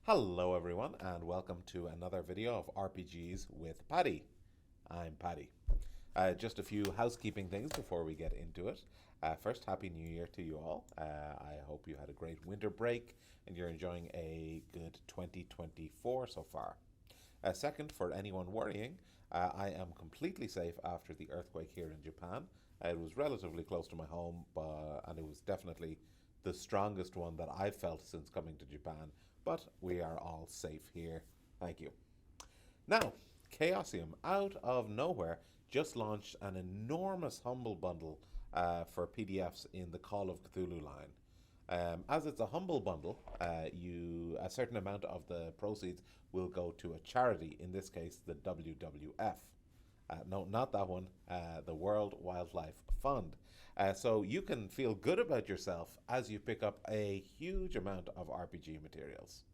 Hello everyone and welcome to another video of RPGs with Paddy. I'm Paddy. Just a few housekeeping things before we get into it. First, Happy New Year to you all. I hope you had a great winter break and you're enjoying a good 2024 so far. Second, for anyone worrying, I am completely safe after the earthquake here in Japan. It was relatively close to my home, and it was definitely the strongest one that I've felt since coming to Japan. But we are all safe here. Thank you. Now, Chaosium, out of nowhere, just launched an enormous Humble Bundle for PDFs in the Call of Cthulhu line. As it's a humble bundle, a certain amount of the proceeds will go to a charity. In this case, the WWF. No, not that one. The World Wildlife Fund. So you can feel good about yourself as you pick up a huge amount of RPG materials.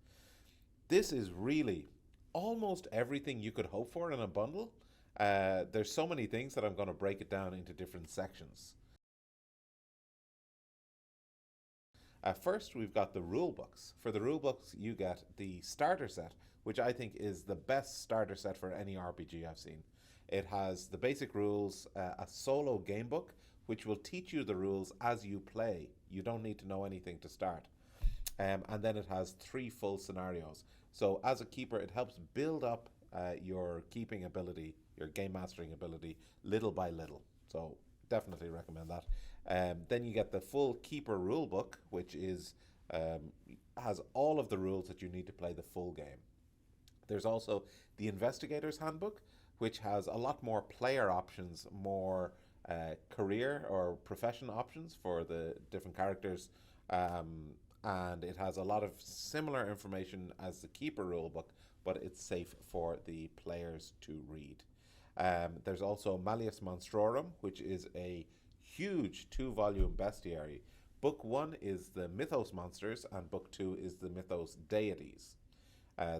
This is really almost everything you could hope for in a bundle. There's so many things that I'm going to break it down into different sections. First, we've got the rule books. For the rule books, you get the starter set, which I think is the best starter set for any RPG I've seen. It has the basic rules, a solo game book, which will teach you the rules as you play. You don't need to know anything to start. And then it has 3 full scenarios. So as a keeper, it helps build up your keeping ability, your game mastering ability, little by little. So definitely recommend that. Then you get the full keeper rule book, which has all of the rules that you need to play the full game. There's also the investigator's handbook, which has a lot more player options, more career or profession options for the different characters. And it has a lot of similar information as the keeper rulebook, but it's safe for the players to read. There's also Malleus Monstrorum, which is a huge 2-volume bestiary. Book 1 is the Mythos monsters, and Book 2 is the Mythos deities.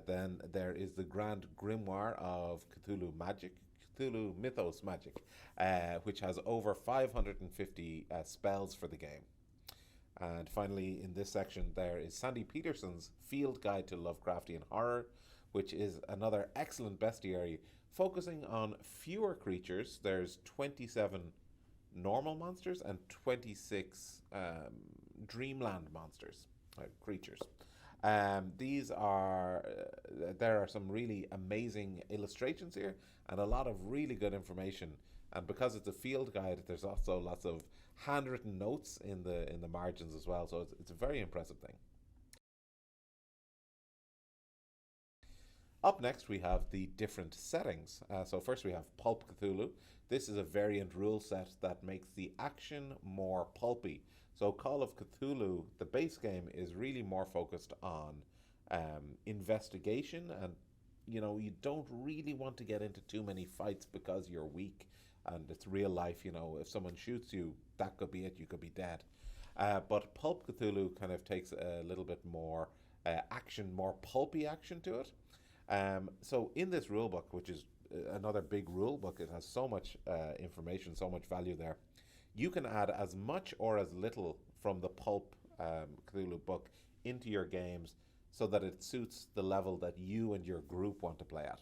Then there is the Grand Grimoire of Cthulhu Magic, Cthulhu Mythos Magic, which has over 550 spells for the game. And finally, in this section, there is Sandy Peterson's Field Guide to Lovecraftian Horror, which is another excellent bestiary focusing on fewer creatures. There's 27 normal monsters and 26 dreamland monsters, creatures. There are some really amazing illustrations here and a lot of really good information. And because it's a field guide, there's also lots of handwritten notes in the margins as well. So it's a very impressive thing. Up next, we have the different settings. So first we have Pulp Cthulhu. This is a variant rule set that makes the action more pulpy. So Call of Cthulhu, the base game, is really more focused on investigation, and you don't really want to get into too many fights because you're weak, and it's real life. If someone shoots you, that could be it. You could be dead. But Pulp Cthulhu kind of takes a little bit more action, more pulpy action to it. So in this rule book, which is another big rule book, it has so much information, so much value there. You can add as much or as little from the Pulp Cthulhu book into your games so that it suits the level that you and your group want to play at.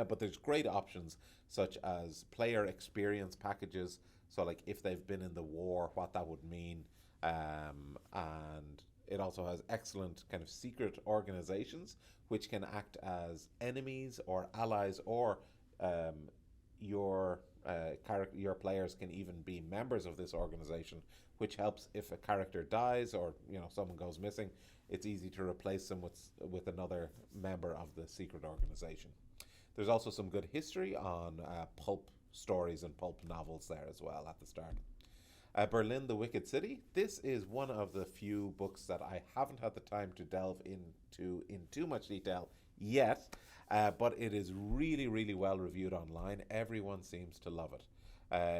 But there's great options such as player experience packages. So like if they've been in the war, what that would mean. And it also has excellent kind of secret organizations which can act as enemies or allies, or your players can even be members of this organization, which helps if a character dies or someone goes missing. It's easy to replace them with another member of the secret organization. There's also some good history on pulp stories and pulp novels there as well at the start. Berlin, the Wicked City. This is one of the few books that I haven't had the time to delve into in too much detail yet, but it is really, really well reviewed online. Everyone seems to love it.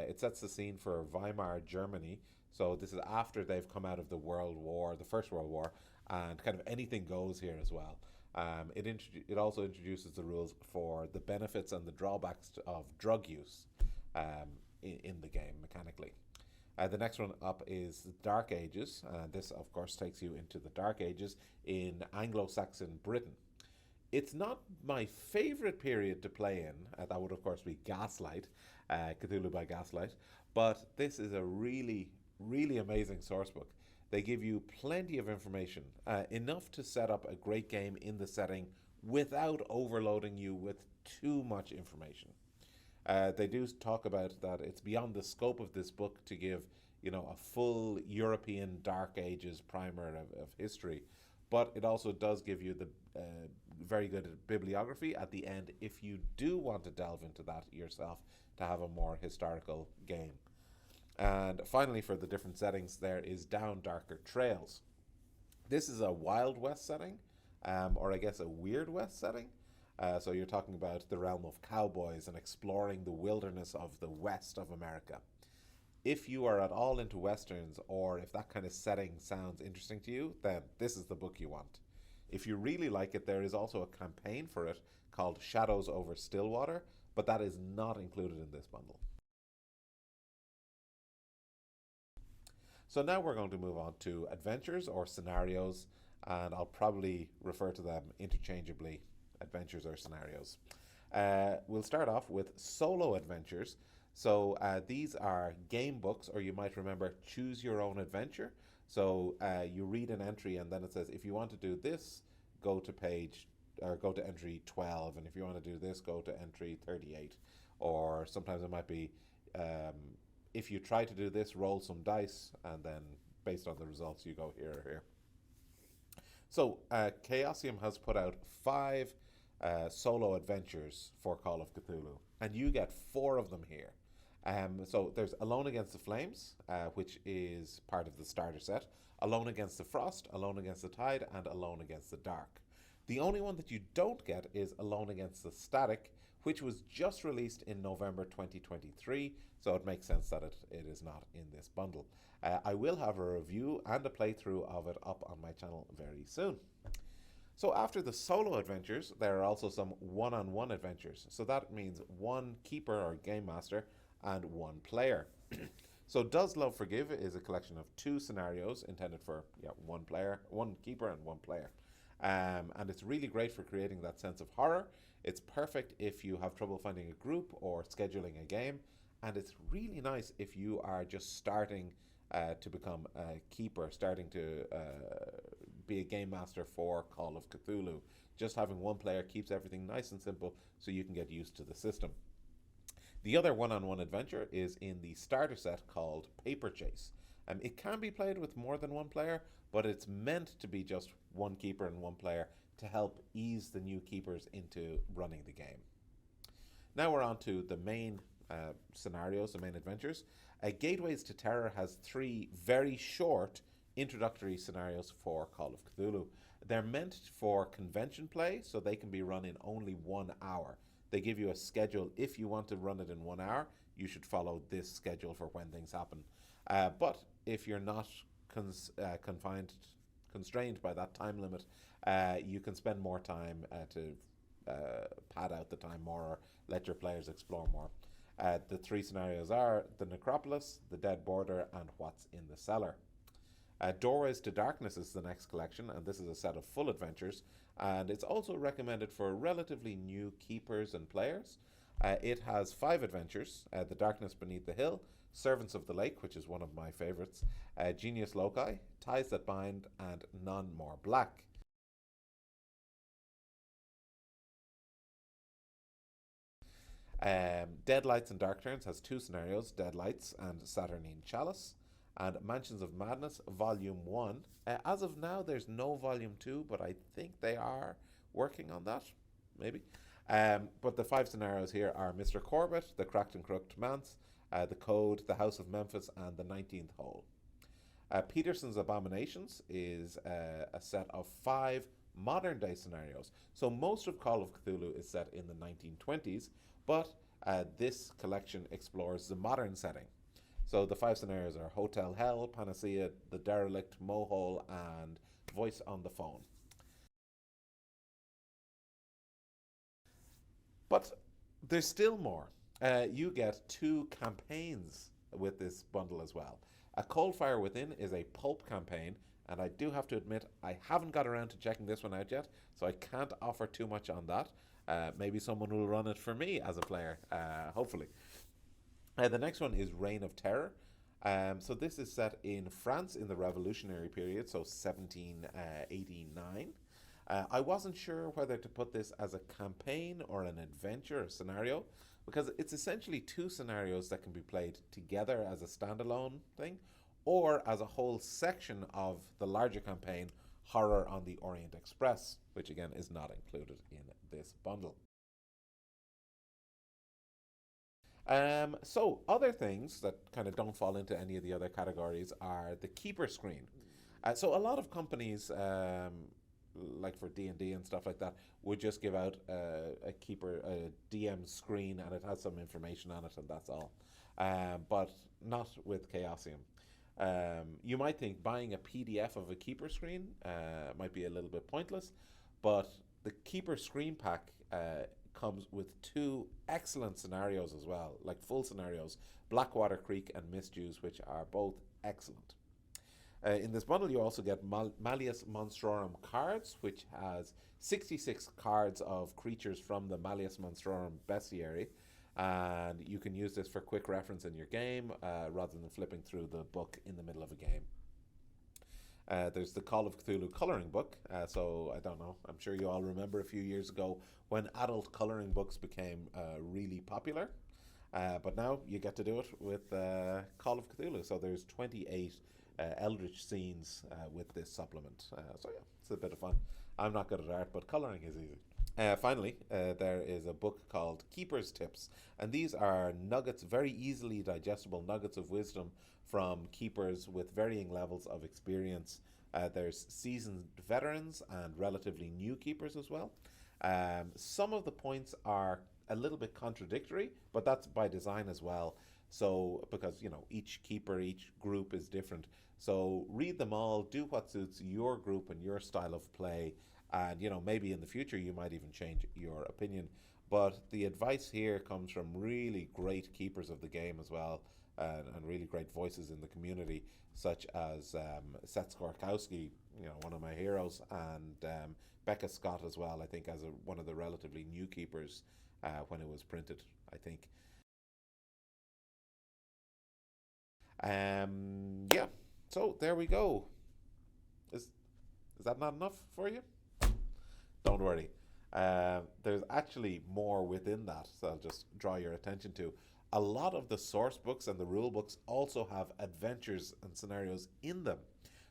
It sets the scene for Weimar Germany, so this is after they've come out of the First World War, and kind of anything goes here as well. It also introduces the rules for the benefits and the drawbacks of drug use in the game mechanically. The next one up is the Dark Ages. This, of course, takes you into the Dark Ages in Anglo-Saxon Britain. It's not my favorite period to play in. That would, of course, be Gaslight, Cthulhu by Gaslight. But this is a really, really amazing sourcebook. They give you plenty of information, enough to set up a great game in the setting without overloading you with too much information. They do talk about that it's beyond the scope of this book to give, a full European Dark Ages primer of history, but it also does give you the very good bibliography at the end if you do want to delve into that yourself to have a more historical game. And finally, for the different settings, there is Down Darker Trails. This is a Wild West setting, or I guess a Weird West setting. So you're talking about the realm of cowboys and exploring the wilderness of the west of America. If you are at all into westerns, or if that kind of setting sounds interesting to you, then this is the book you want. If you really like it, there is also a campaign for it called Shadows over Stillwater, but that is not included in this bundle. So now we're going to move on to adventures or scenarios, and I'll probably refer to them interchangeably, adventures or scenarios. We'll start off with solo adventures. So these are game books, or you might remember Choose Your Own Adventure. So you read an entry and then it says, if you want to do this, go to entry 12. And if you want to do this, go to entry 38. Or sometimes it might be, if you try to do this, roll some dice, and then based on the results, you go here or here. So Chaosium has put out 5 solo adventures for Call of Cthulhu, and you get 4 of them here. So there's Alone Against the Flames, which is part of the starter set, Alone Against the Frost, Alone Against the Tide, and Alone Against the Dark. The only one that you don't get is Alone Against the Static, which was just released in November 2023, so it makes sense that it is not in this bundle. I will have a review and a playthrough of it up on my channel very soon. So after the solo adventures, there are also some one-on-one adventures. So that means one keeper or game master and one player. So Does Love Forgive is a collection of 2 scenarios intended for one player, one keeper and one player. And it's really great for creating that sense of horror. It's perfect if you have trouble finding a group or scheduling a game. And it's really nice if you are just starting to become a keeper, starting to be a game master for Call of Cthulhu. Just having one player keeps everything nice and simple so you can get used to the system. The other one-on-one adventure is in the starter set called Paper Chase. It can be played with more than one player, but it's meant to be just one keeper and one player to help ease the new keepers into running the game. Now we're on to the main scenarios, the main adventures. Gateways to Terror has 3 very short introductory scenarios for Call of Cthulhu. They're meant for convention play, so they can be run in only 1 hour. They give you a schedule. If you want to run it in 1 hour, you should follow this schedule for when things happen. But if you're not constrained by that time limit, you can spend more time to pad out the time more or let your players explore more. The 3 scenarios are The Necropolis, The Dead Border, and What's in the Cellar. Doorways to Darkness is the next collection, and this is a set of full adventures, and it's also recommended for relatively new keepers and players. It has 5 adventures: The Darkness Beneath the Hill, Servants of the Lake, which is one of my favorites, Genius Loci, Ties That Bind, and None More Black. Deadlights and Dark Turns has 2 scenarios, Deadlights and Saturnine Chalice. And Mansions of Madness, Volume 1. As of now, there's no Volume 2, but I think they are working on that, maybe. But the 5 scenarios here are Mr. Corbett, The Cracked and Crooked Manse, The Code, The House of Memphis, and The 19th Hole. Peterson's Abominations is a set of 5 modern-day scenarios. So most of Call of Cthulhu is set in the 1920s, but this collection explores the modern setting. So the 5 scenarios are Hotel Hell, Panacea, The Derelict, Mohole, and Voice on the Phone. But there's still more. You get 2 campaigns with this bundle as well. A Coldfire Within is a pulp campaign, and I do have to admit I haven't got around to checking this one out yet, so I can't offer too much on that. Maybe someone will run it for me as a player, hopefully. The next one is Reign of Terror. So this is set in France in the Revolutionary period, so 1789. I wasn't sure whether to put this as a campaign or an adventure scenario, because it's essentially two scenarios that can be played together as a standalone thing, or as a whole section of the larger campaign, Horror on the Orient Express, which again is not included in this bundle. So other things that kind of don't fall into any of the other categories are the keeper screen. So a lot of companies, like for D&D and stuff like that, would just give out a keeper, a DM screen, and it has some information on it, and that's all. But not with Chaosium. You might think buying a PDF of a keeper screen might be a little bit pointless, but the keeper screen pack comes with two excellent scenarios as well, like full scenarios, Blackwater Creek and Misdews, which are both excellent. In this bundle, you also get Malleus Monstrorum cards, which has 66 cards of creatures from the Malleus Monstrorum bestiary, and you can use this for quick reference in your game rather than flipping through the book in the middle of a game. There's the Call of Cthulhu coloring book. So I don't know. I'm sure you all remember a few years ago when adult coloring books became really popular. But now you get to do it with Call of Cthulhu. So there's 28 eldritch scenes with this supplement. So yeah, it's a bit of fun. I'm not good at art, but coloring is easy. Finally, there is a book called Keeper's Tips, and these are nuggets, very easily digestible nuggets of wisdom from keepers with varying levels of experience. There's seasoned veterans and relatively new keepers as well. Some of the points are a little bit contradictory, but that's by design as well. So, because each keeper, each group is different. So read them all, do what suits your group and your style of play, and maybe in the future you might even change your opinion. But the advice here comes from really great keepers of the game as well, and really great voices in the community, such as Seth Skorkowski, one of my heroes, and Becca Scott as well, I think, as one of the relatively new keepers when it was printed, I think. Yeah, so there we go. Is that not enough for you? Don't worry. There's actually more within that, so I'll just draw your attention to. A lot of the source books and the rule books also have adventures and scenarios in them.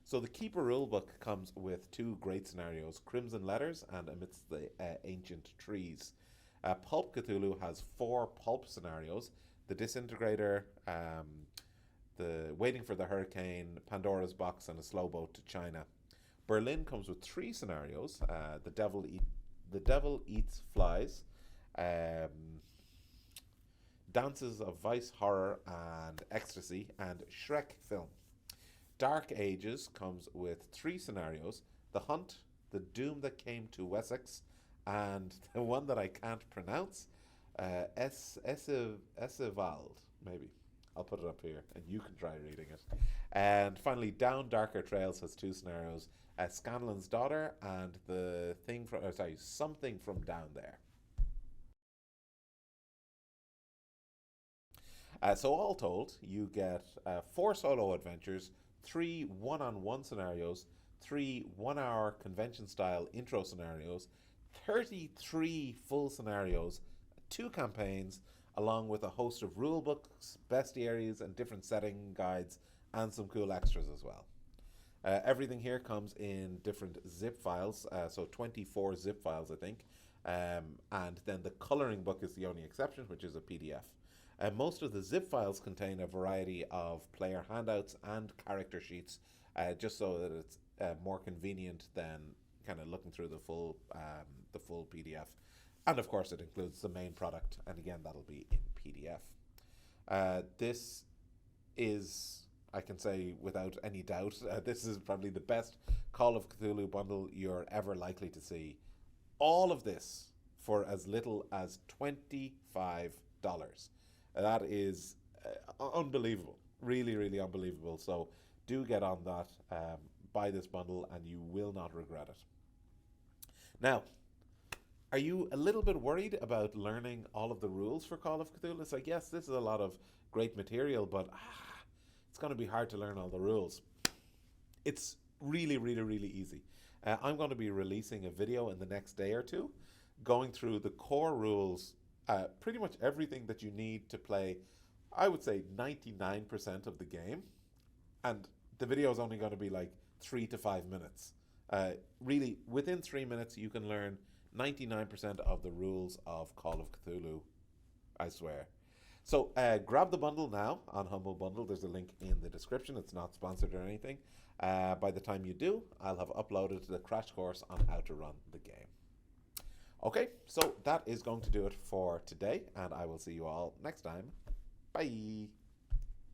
So the Keeper rulebook comes with two great scenarios, Crimson Letters and Amidst the Ancient Trees. Pulp Cthulhu has 4 pulp scenarios, the Disintegrator, the Waiting for the Hurricane, Pandora's Box, and A Slow Boat to China. Berlin comes with 3 scenarios, the Devil Eats Flies, Dances of Vice, Horror, and Ecstasy, and Shrek Film. Dark Ages comes with 3 scenarios, The Hunt, The Doom That Came to Wessex, and the one that I can't pronounce, Esevald, maybe. I'll put it up here, and you can try reading it. And finally, Down Darker Trails has 2 scenarios, Scanlan's Daughter and the thing from, Something from Down There. So all told, you get 4 solo adventures, 3 one-on-one scenarios, 3 one-hour convention-style intro scenarios, 33 full scenarios, 2 campaigns, along with a host of rule books, bestiaries, and different setting guides, and some cool extras as well. Everything here comes in different zip files, so 24 zip files, I think. And then the coloring book is the only exception, which is a PDF. Most of the zip files contain a variety of player handouts and character sheets, just so that it's more convenient than kind of looking through the full PDF. And of course, it includes the main product, and again, that'll be in PDF. This is, I can say without any doubt, this is probably the best Call of Cthulhu bundle you're ever likely to see. All of this for as little as $25. That is unbelievable. Really, really unbelievable. So do get on that. Buy this bundle and you will not regret it. Now, are you a little bit worried about learning all of the rules for Call of Cthulhu? It's like, yes, this is a lot of great material, but it's going to be hard to learn all the rules. It's really, really, really easy. I'm going to be releasing a video in the next day or two going through the core rules, pretty much everything that you need to play, I would say 99% of the game. And the video is only going to be like 3 to 5 minutes. Really, within 3 minutes, you can learn 99% of the rules of Call of Cthulhu, I swear. So grab the bundle now on Humble Bundle. There's a link in the description. It's not sponsored or anything. By the time you do, I'll have uploaded the crash course on how to run the game. Okay, so that is going to do it for today, and I will see you all next time. Bye.